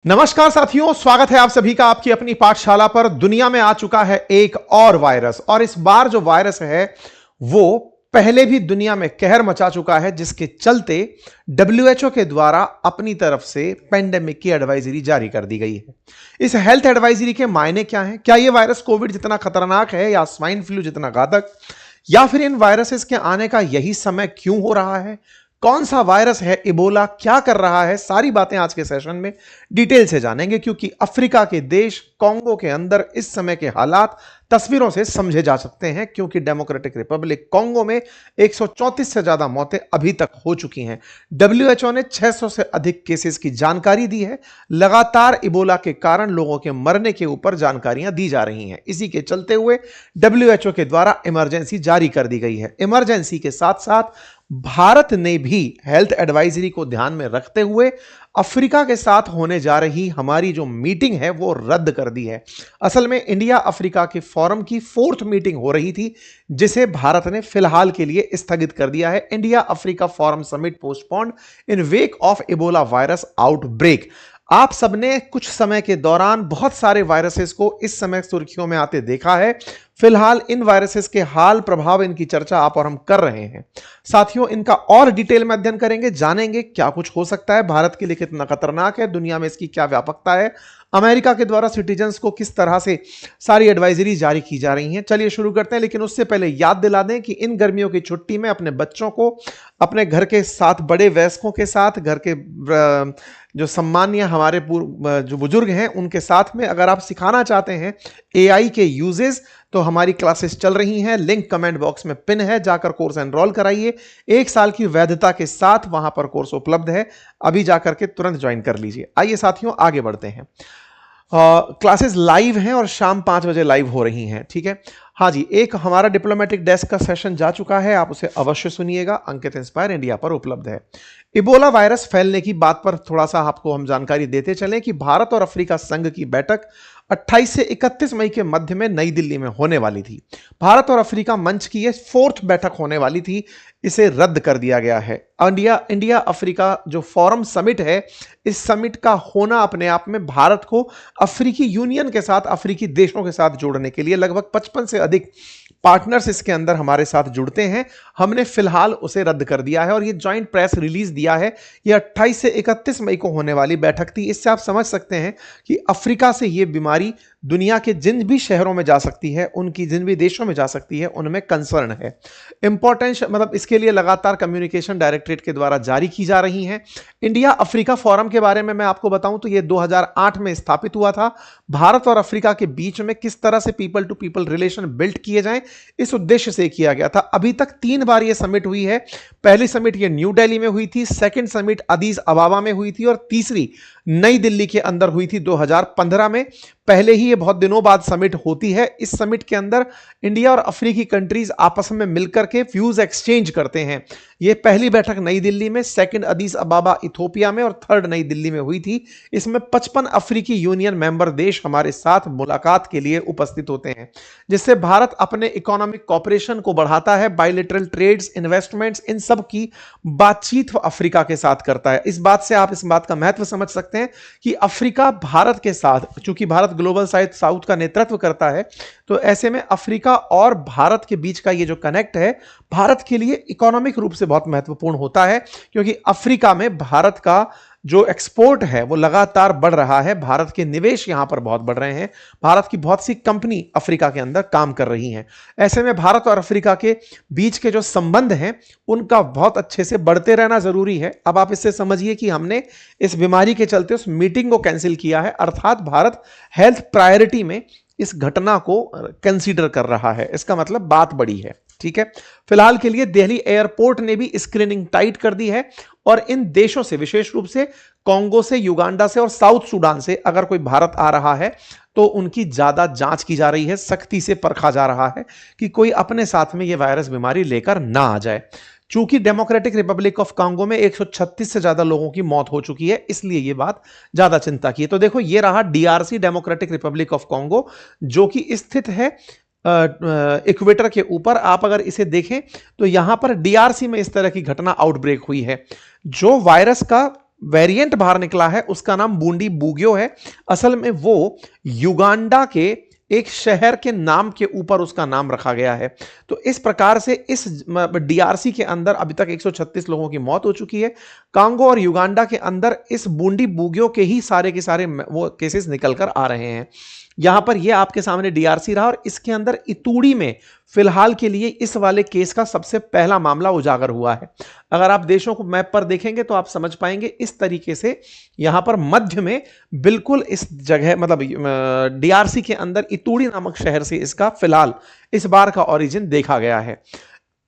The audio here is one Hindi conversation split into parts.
नमस्कार साथियों, स्वागत है आप सभी का आपकी अपनी पाठशाला पर। दुनिया में आ चुका है एक और वायरस और इस बार जो वायरस है वो पहले भी दुनिया में कहर मचा चुका है, जिसके चलते WHO के द्वारा अपनी तरफ से पेंडेमिक की एडवाइजरी जारी कर दी गई है। इस हेल्थ एडवाइजरी के मायने क्या हैं? क्या यह वायरस कोविड जितना खतरनाक है या स्वाइन फ्लू जितना घातक, या फिर इन वायरसेस के आने का यही समय क्यों हो रहा है? कौन सा वायरस है इबोला, क्या कर रहा है? सारी बातें आज के सेशन में डिटेल से जानेंगे, क्योंकि अफ्रीका के देश कॉन्गो के अंदर इस समय के हालात तस्वीरों से समझे जा सकते हैं, क्योंकि डेमोक्रेटिक रिपब्लिक कॉन्गो में 134 से ज्यादा मौतें अभी तक हो चुकी हैं। WHO ने 600 से अधिक केसेस की जानकारी दी है। लगातार इबोला के कारण लोगों के मरने के ऊपर जानकारियां दी जा रही हैं। इसी के चलते हुए WHO के द्वारा इमरजेंसी जारी कर दी गई है। इमरजेंसी के साथ साथ भारत ने भी हेल्थ एडवाइजरी को ध्यान में रखते हुए अफ्रीका के साथ होने जा रही हमारी जो मीटिंग है वो रद्द कर दी है। असल में इंडिया अफ्रीका के फोरम की 4th मीटिंग हो रही थी, जिसे भारत ने फिलहाल के लिए स्थगित कर दिया है। India Africa forum summit postponed in wake of Ebola virus outbreak. आप सबने कुछ समय के दौरान बहुत सारे वायरसेस को इस समय सुर्खियों में आते देखा है। फिलहाल इन वायरसेस के हाल, प्रभाव, इनकी चर्चा आप और हम कर रहे हैं। साथियों, इनका और डिटेल में अध्ययन करेंगे, जानेंगे क्या कुछ हो सकता है, भारत के लिए कितना खतरनाक है, दुनिया में इसकी क्या व्यापकता है, अमेरिका के द्वारा सिटीजन्स को किस तरह से सारी एडवाइजरी जारी की जा रही हैं। चलिए शुरू करते हैं, लेकिन उससे पहले याद दिला दें कि इन गर्मियों की छुट्टी में अपने बच्चों को अपने घर के साथ, बड़े वयस्कों के साथ, घर के जो सम्मानीय हमारे जो बुजुर्ग हैं उनके साथ में अगर आप सिखाना चाहते हैं AI के यूजेस, तो हमारी क्लासेस चल रही हैं। लिंक कमेंट बॉक्स में पिन है, जाकर कोर्स एनरोल कराइए। 1 साल की वैधता के साथ वहां पर कोर्स उपलब्ध है, अभी जाकर के तुरंत ज्वाइन कर लीजिए। आइए साथियों, आगे बढ़ते हैं। क्लासेस लाइव हैं और शाम 5 बजे लाइव हो रही हैं, ठीक है। हाँ जी, एक हमारा डिप्लोमेटिक डेस्क का सेशन जा चुका है, आप उसे अवश्य सुनिएगा, अंकित इंस्पायर इंडिया पर उपलब्ध है। इबोला वायरस फैलने की बात पर थोड़ा सा आपको हम जानकारी देते चलें कि भारत और अफ्रीका संघ की बैठक 28 से 31 मई के मध्य में नई दिल्ली में होने वाली थी। भारत और अफ्रीका मंच की यह 4th बैठक होने वाली थी, इसे रद्द कर दिया गया है। इंडिया अफ्रीका जो फोरम समिट है, इस समिट का होना अपने आप में भारत को अफ्रीकी यूनियन के साथ, अफ्रीकी देशों के साथ जोड़ने के लिए, लगभग 55 से अधिक पार्टनर्स इसके अंदर हमारे साथ जुड़ते हैं। हमने फिलहाल उसे रद्द कर दिया है और ये जॉइंट प्रेस रिलीज दिया है। ये 28 से 31 मई को होने वाली बैठक थी। इससे आप समझ सकते हैं कि अफ्रीका से ये बीमारी दुनिया के जिन भी शहरों में जा सकती है, उनकी जिन भी देशों में जा सकती है, उनमें कंसर्न है। इंपॉर्टेंस मतलब इसके लिए लगातार कम्युनिकेशन डायरेक्टरेट के द्वारा जारी की जा रही हैं। इंडिया अफ्रीका फोरम के बारे में मैं आपको बताऊं तो ये 2008 में स्थापित हुआ था। भारत और अफ्रीका के बीच में किस तरह से people to people relation build किए जाएं, इस उद्देश्य से किया गया था। अभी तक 3 बार यह समिट हुई है। पहली समिट ये न्यू दिल्ली में हुई थी, सेकंड समिट अदीस अबाबा में हुई थी और तीसरी नई दिल्ली के अंदर हुई थी 2015 में। पहले ही ये बहुत दिनों बाद समिट होती है। इस समिट के अंदर इंडिया और अफ्रीकी कंट्रीज आपस में मिलकर के व्यूज एक्सचेंज करते हैं। ये पहली बैठक नई दिल्ली में, सेकंड अदीस अबाबा इथोपिया में और थर्ड नई दिल्ली में हुई थी। इसमें 55 अफ्रीकी यूनियन मेंबर देश हमारे साथ मुलाकात के लिए उपस्थित होते हैं, जिससे भारत अपने इकोनॉमिक कॉपरेशन को बढ़ाता है। बायलैटरल ट्रेड्स, इन्वेस्टमेंट्स, इन सब की बातचीत अफ्रीका के साथ करता है। इस बात से आप इस बात का महत्व समझ सकते हैं कि अफ्रीका भारत के साथ, चूंकि भारत ग्लोबल साउथ का नेतृत्व करता है, तो ऐसे में अफ्रीका और भारत के बीच का ये जो कनेक्ट है, भारत के लिए इकोनॉमिक रूप से बहुत महत्वपूर्ण होता है, क्योंकि अफ्रीका में भारत का जो एक्सपोर्ट है वो लगातार बढ़ रहा है। भारत के निवेश यहां पर बहुत बढ़ रहे हैं। भारत की बहुत सी कंपनी अफ्रीका के अंदर काम कर रही हैं। ऐसे में भारत और अफ्रीका के बीच के जो संबंध हैं, उनका बहुत अच्छे से बढ़ते रहना जरूरी है। अब आप इससे समझिए कि हमने इस बीमारी के चलते उस मीटिंग को कैंसिल किया है, अर्थात भारत हेल्थ प्रायोरिटी में इस घटना को कंसीडर कर रहा है। इसका मतलब बात बड़ी है, ठीक है। फिलहाल के लिए दिल्ली एयरपोर्ट ने भी स्क्रीनिंग टाइट कर दी है और इन देशों से, विशेष रूप से कॉन्गो से, युगांडा से और साउथ सूडान से अगर कोई भारत आ रहा है तो उनकी ज्यादा जांच की जा रही है, सख्ती से परखा जा रहा है कि कोई अपने साथ में यह वायरस बीमारी लेकर ना आ जाए। चूंकि डेमोक्रेटिक रिपब्लिक ऑफ कांगो में 136 से ज्यादा लोगों की मौत हो चुकी है, इसलिए यह बात ज्यादा चिंता की है। तो देखो, यह रहा DRC, democratic Republic of Congo, जो कि स्थित है इक्वेटर के ऊपर। आप अगर इसे देखें तो यहां पर DRC में इस तरह की घटना आउटब्रेक हुई है। जो वायरस का वेरिएंट बाहर निकला है उसका नाम बूंदी बुगियो है। असल में वो युगांडा के एक शहर के नाम के ऊपर उसका नाम रखा गया है। तो इस प्रकार से इस डीआरसी के अंदर अभी तक 136 लोगों की मौत हो चुकी है। कांगो और युगांडा के अंदर इस बूंदी बुगियो के ही सारे के सारे वो केसेस निकल कर आ रहे हैं। यहां पर ये आपके सामने डीआरसी रहा और इसके अंदर इतूड़ी में फिलहाल के लिए इस वाले केस का सबसे पहला मामला उजागर हुआ है। अगर आप देशों को मैप पर देखेंगे तो आप समझ पाएंगे इस तरीके से यहां पर मध्य में बिल्कुल इस जगह मतलब डीआरसी के अंदर इतूड़ी नामक शहर से इसका फिलहाल इस बार का ओरिजिन देखा गया है।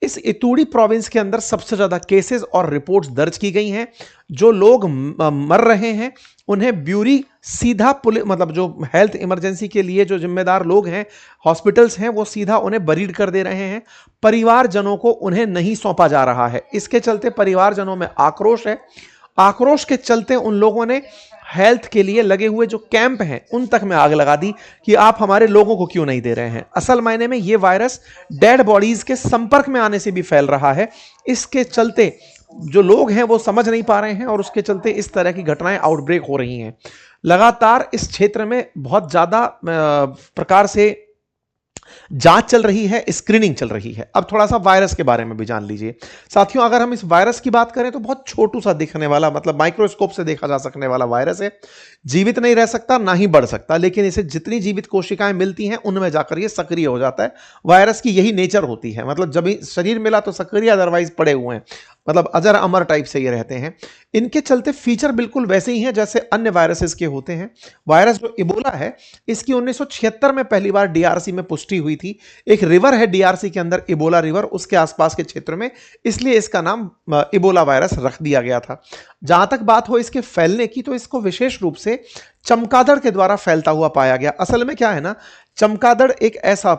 इस इतूड़ी प्रोविंस के अंदर सबसे ज्यादा केसेस और रिपोर्ट्स दर्ज की गई हैं। जो लोग मर रहे हैं उन्हें ब्यूरी सीधा पुलिस मतलब जो हेल्थ इमरजेंसी के लिए जो जिम्मेदार लोग हैं हॉस्पिटल्स हैं वो सीधा उन्हें बरीड कर दे रहे हैं। परिवारजनों को उन्हें नहीं सौंपा जा रहा है। इसके चलते परिवारजनों में आक्रोश है। आक्रोश के चलते उन लोगों ने हेल्थ के लिए लगे हुए जो कैंप हैं उन तक में आग लगा दी कि आप हमारे लोगों को क्यों नहीं दे रहे हैं। असल मायने में यह वायरस डेड बॉडीज के संपर्क में आने से भी फैल रहा है। इसके चलते जो लोग हैं वो समझ नहीं पा रहे हैं और उसके चलते इस तरह की घटनाएं आउटब्रेक हो रही हैं। लगातार इस क्षेत्र में बहुत ज्यादा प्रकार से जांच चल रही है, स्क्रीनिंग चल रही है। अब थोड़ा सा वायरस के बारे में भी जान लीजिए साथियों। अगर हम इस वायरस की बात करें तो बहुत छोटू सा दिखने वाला मतलब माइक्रोस्कोप से देखा जा सकने वाला वायरस है। जीवित नहीं रह सकता ना ही बढ़ सकता, लेकिन इसे जितनी जीवित कोशिकाएं मिलती हैं उनमें जाकर ये सक्रिय हो जाता है। वायरस की यही नेचर होती है, मतलब जब शरीर मिला तो सक्रिय, अदरवाइज पड़े हुए हैं, मतलब अजर अमर टाइप से ये रहते हैं। इनके चलते फीचर बिल्कुल वैसे ही हैं जैसे अन्य वायरसेस के होते हैं। वायरस जो इबोला है इसकी 1976 में पहली बार डीआरसी में पुष्टि हुई थी। एक रिवर है डीआरसी के अंदर, इबोला रिवर, उसके आसपास के क्षेत्र में, इसलिए इसका नाम इबोला वायरस रख दिया गया था। जहां तक बात हो इसके फैलने की तो इसको विशेष रूप से चमगादड़ के द्वारा फैलता हुआ पाया गया। असल में क्या है ना, चमगादड़ एक ऐसा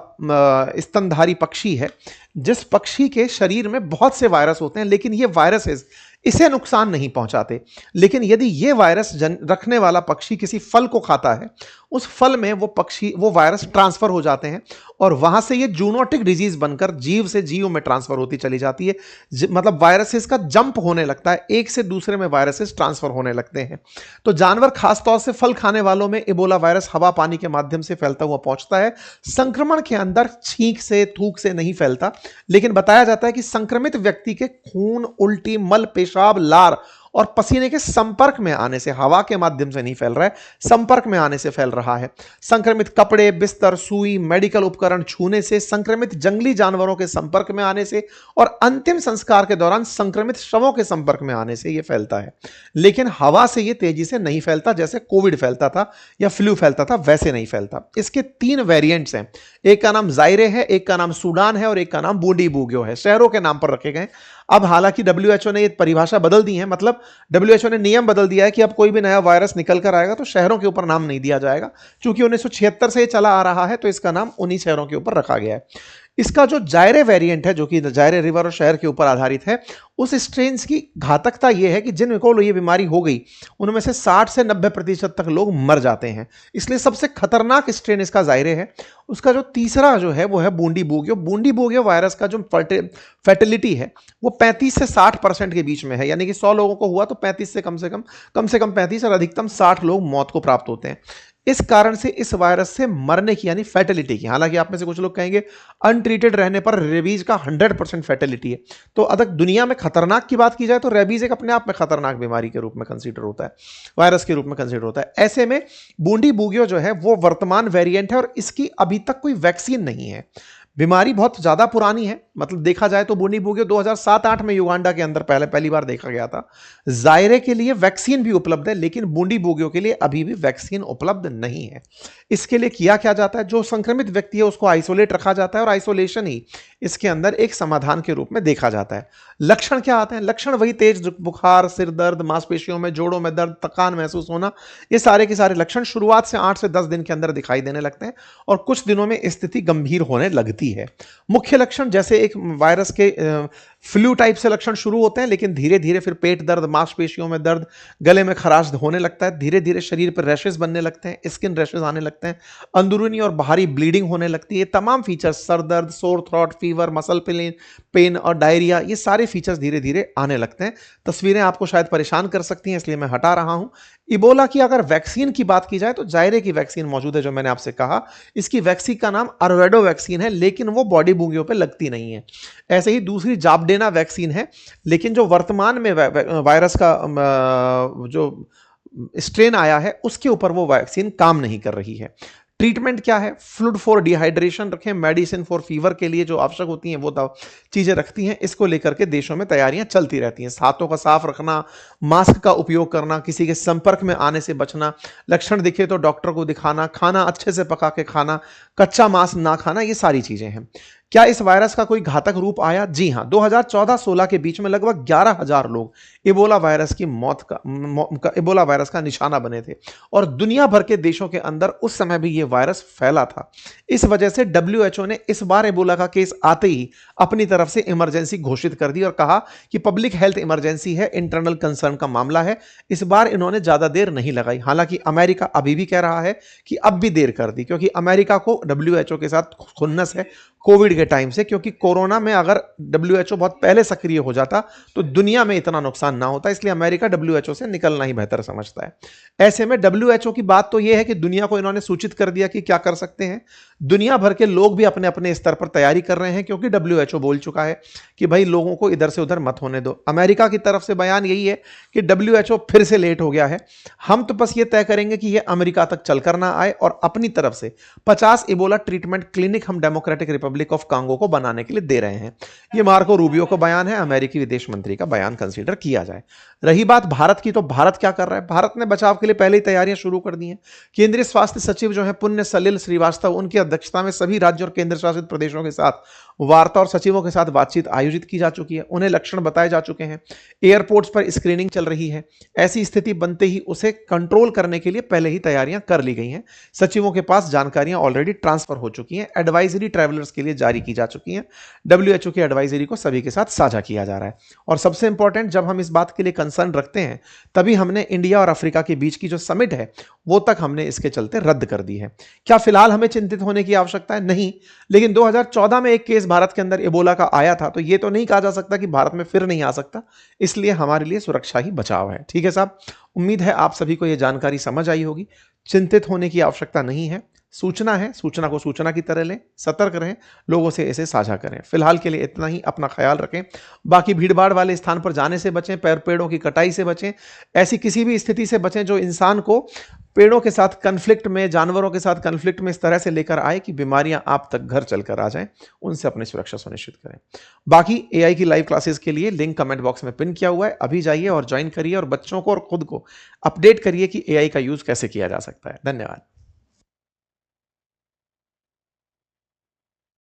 स्तनधारी पक्षी है जिस पक्षी के शरीर में बहुत से वायरस होते हैं, लेकिन ये वायरसेस इसे नुकसान नहीं पहुंचाते। लेकिन यदि ये वायरस रखने वाला पक्षी किसी फल को खाता है, उस फल में वो वायरस ट्रांसफर हो जाते हैं और वहां से ये जूनोटिक डिजीज बनकर जीव से जीव में ट्रांसफर होती चली जाती है। मतलब वायरसेस का जंप होने लगता है, एक से दूसरे में वायरसेस ट्रांसफर होने लगते हैं। तो जानवर, खासतौर से फल खाने वालों में इबोला वायरस हवा पानी के माध्यम से फैलता हुआ पहुंचता है। संक्रमण के अंदर छींक से, थूक से नहीं फैलता, लेकिन बताया जाता है कि संक्रमित व्यक्ति के खून, उल्टी, मल, पेशाब, लार और पसीने के संपर्क में आने से, हवा के माध्यम से नहीं फैल रहा है, संपर्क में आने से फैल रहा है। संक्रमित कपड़े, बिस्तर, सुई, मेडिकल उपकरण छूने से, संक्रमित जंगली जानवरों के संपर्क में आने से और अंतिम संस्कार के दौरान संक्रमित शवों के संपर्क में आने से यह फैलता है। लेकिन हवा से यह तेजी से नहीं फैलता, जैसे कोविड फैलता था या फ्लू फैलता था वैसे नहीं फैलता। इसके 3 वेरिएंट्स हैं, एक का नाम जायरे है, एक का नाम सूडान है और एक का नाम बूंदी बुगियो है। शहरों के नाम पर रखे गए। अब हालांकि WHO ने ये परिभाषा बदल दी है, मतलब WHO ने नियम बदल दिया है कि अब कोई भी नया वायरस निकल कर आएगा तो शहरों के ऊपर नाम नहीं दिया जाएगा। चूंकि 1976 से ये चला आ रहा है तो इसका नाम उन्हीं शहरों के ऊपर रखा गया है। इसका जो जायरे वेरिएंट है, जो कि जायरे रिवर और शहर के ऊपर आधारित है, उस स्ट्रेन की घातकता यह है कि जिनको ये बीमारी हो गई उनमें से 60 से 90% तक लोग मर जाते हैं। इसलिए सबसे खतरनाक स्ट्रेन इसका जायरे है। उसका जो तीसरा जो है वो है बूंदी बुगियो। बूंदी बुगियो वायरस का जो फर्टिलिटी है वो 35 से 60% के बीच में है, यानी कि 100 लोगों को हुआ तो 35 से कम से कम 35 और अधिकतम 60 लोग मौत को प्राप्त होते हैं। इस कारण से इस वायरस से मरने की यानी फैटेलिटी की, हालांकि आप में से कुछ लोग कहेंगे अनट्रीटेड रहने पर रेबीज का 100% फैटेलिटी है, तो अगर दुनिया में खतरनाक की बात की जाए तो रेबीज एक अपने आप में खतरनाक बीमारी के रूप में कंसीडर होता है, वायरस के रूप में कंसीडर होता है। ऐसे में बूंदी बुगियो जो है वो वर्तमान वेरिएंट है और इसकी अभी तक कोई वैक्सीन नहीं है। बीमारी बहुत ज्यादा पुरानी है, मतलब देखा जाए तो बूंदी बुगियो 2007-8 में युगांडा के अंदर पहली बार देखा गया था। जायरे के लिए वैक्सीन भी उपलब्ध है, लेकिन बूंदी बुगियो के लिए अभी भी वैक्सीन उपलब्ध नहीं है। इसके लिए किया क्या जाता है, जो संक्रमित व्यक्ति है उसको आइसोलेट रखा जाता है और आइसोलेशन ही इसके अंदर एक समाधान के रूप में देखा जाता है। लक्षण क्या आते हैं? लक्षण वही तेज बुखार, सिर दर्द, मांसपेशियों में, जोड़ों में दर्द, थकान महसूस होना, ये सारे के सारे लक्षण शुरुआत से 8 से 10 दिन के अंदर दिखाई देने लगते हैं और कुछ दिनों में स्थिति गंभीर होने लगती है। मुख्य लक्षण जैसे एक वायरस के फ्लू टाइप से लक्षण शुरू होते हैं, लेकिन धीरे धीरे फिर पेट दर्द, मांसपेशियों में दर्द, गले में खराश होने लगता है, धीरे धीरे शरीर पर रैशेस बनने लगते हैं, स्किन रैशेस आने लगते हैं, अंदरूनी और बाहरी ब्लीडिंग होने लगती है। तमाम फीचर्स, सर दर्द, sore throat, fever, muscle pain और डायरिया, ये सारे फीचर्स धीरे धीरे आने लगते हैं। तस्वीरें आपको शायद परेशान कर सकती हैं, इसलिए मैं हटा रहा हूं। इबोला की अगर वैक्सीन की बात की जाए तो जायरे की वैक्सीन मौजूद है, जो मैंने आपसे कहा। इसकी वैक्सीन का नाम अरवेडो वैक्सीन है, लेकिन वो बॉडी बूंगियों पे लगती नहीं है। ऐसे ही दूसरी जाबडेना वैक्सीन है, लेकिन जो वर्तमान में वायरस का जो स्ट्रेन आया है उसके ऊपर वो वैक्सीन काम नहीं कर रही है। ट्रीटमेंट क्या है? फ्लूड फॉर डिहाइड्रेशन रखें, मेडिसिन फॉर फीवर के लिए जो आवश्यक होती हैं वो चीजें रखती हैं। इसको लेकर के देशों में तैयारियां चलती रहती हैं। हाथों का साफ रखना, मास्क का उपयोग करना, किसी के संपर्क में आने से बचना, लक्षण दिखे तो डॉक्टर को दिखाना, खाना अच्छे से पका के खाना, कच्चा मांस ना खाना, ये सारी चीजें हैं। क्या इस वायरस का कोई घातक रूप आया? जी हां, 2014-16 के बीच में लगभग 11,000 लोग इबोला वायरस का निशाना बने थे और दुनिया भर के देशों के अंदर उस समय भी यह वायरस फैला था। इस वजह से WHO ने इस बार इबोला का केस आते ही अपनी तरफ से इमरजेंसी घोषित कर दी और कहा कि पब्लिक हेल्थ इमरजेंसी है, इंटरनल कंसर्न का मामला है। इस बार इन्होंने ज्यादा देर नहीं लगाई। हालांकि अमेरिका अभी भी कह रहा है कि अब भी देर कर दी, क्योंकि अमेरिका को WHO के साथ खुन्नस है कोविड के टाइम से, क्योंकि कोरोना में अगर WHO बहुत पहले सक्रिय हो जाता तो दुनिया में इतना नुकसान ना होता। इसलिए अमेरिका WHO से निकलना ही बेहतर समझता है। ऐसे में WHO की बात तो यह है कि दुनिया को इन्होंने सूचित कर दिया कि क्या कर सकते हैं। दुनिया भर के लोग भी अपने अपने स्तर पर तैयारी कर रहे हैं, क्योंकि WHO बोल चुका है कि भाई लोगों को इधर से उधर मत होने दो। अमेरिका की तरफ से बयान यही है कि WHO फिर से लेट हो गया है, हम तो बस ये तय करेंगे कि यह अमेरिका तक चलकर ना आए, और अपनी तरफ से 50 इबोला ट्रीटमेंट क्लिनिक हम डेमोक्रेटिक रिपब्लिक ऑफ कांगो को बनाने के लिए दे रहे हैं। यह मार्को रूबियो का बयान है, अमेरिकी विदेश मंत्री का बयान कंसीडर किया जाए। रही बात भारत की, तो भारत क्या कर रहा है? भारत ने बचाव के लिए पहले ही तैयारियां शुरू कर दी हैं। केंद्रीय स्वास्थ्य सचिव जो है पुण्य सलिल श्रीवास्तव, उनकी अध्यक्षता में सभी राज्यों और केंद्र शासित प्रदेशों के साथ वार्ता और सचिवों के साथ बातचीत आयोजित की जा चुकी है। उन्हें लक्षण बताए जा चुके हैं। एयरपोर्ट्स पर स्क्रीनिंग चल रही है। ऐसी स्थिति बनते ही उसे कंट्रोल करने के लिए पहले ही तैयारियां कर ली गई हैं। सचिवों के पास जानकारियां ऑलरेडी ट्रांसफर हो चुकी हैं। एडवाइजरी ट्रैवलर्स के लिए जारी की जा चुकी हैं। WHO की एडवाइजरी को सभी के साथ साझा किया जा रहा है। और सबसे इंपॉर्टेंट, जब हम इस बात के लिए कंसर्न रखते हैं, तभी हमने इंडिया और अफ्रीका के बीच की जो समिट है वो तक हमने इसके चलते रद्द कर दी है। क्या फिलहाल हमें चिंतित होने की आवश्यकता है? नहीं। लेकिन 2014 में एक केस भारत के अंदर इबोला का आया था, तो यह तो नहीं कहा जा सकता कि भारत में फिर नहीं आ सकता। इसलिए हमारे लिए सुरक्षा ही बचाव है। ठीक है साहब, उम्मीद है आप सभी को यह जानकारी समझ आई होगी। चिंतित होने की आवश्यकता नहीं है। सूचना है, सूचना को सूचना की तरह लें, सतर्क रहें, लोगों से इसे साझा करें। फिलहाल के लिए इतना ही, अपना ख्याल रखें। बाकी भीड़भाड़ वाले स्थान पर जाने से बचें, पेड़ों की कटाई से बचें, ऐसी किसी भी स्थिति से बचें जो इंसान को पेड़ों के साथ कन्फ्लिक्ट में, जानवरों के साथ कन्फ्लिक्ट में इस तरह से लेकर आए कि बीमारियां आप तक घर चलकर आ जाएं। उनसे अपनी सुरक्षा सुनिश्चित करें। बाकी AI की लाइव क्लासेस के लिए लिंक कमेंट बॉक्स में पिन किया हुआ है, अभी जाइए और ज्वाइन करिए और बच्चों को और खुद को अपडेट करिए कि AI का यूज कैसे किया जा सकता है। धन्यवाद।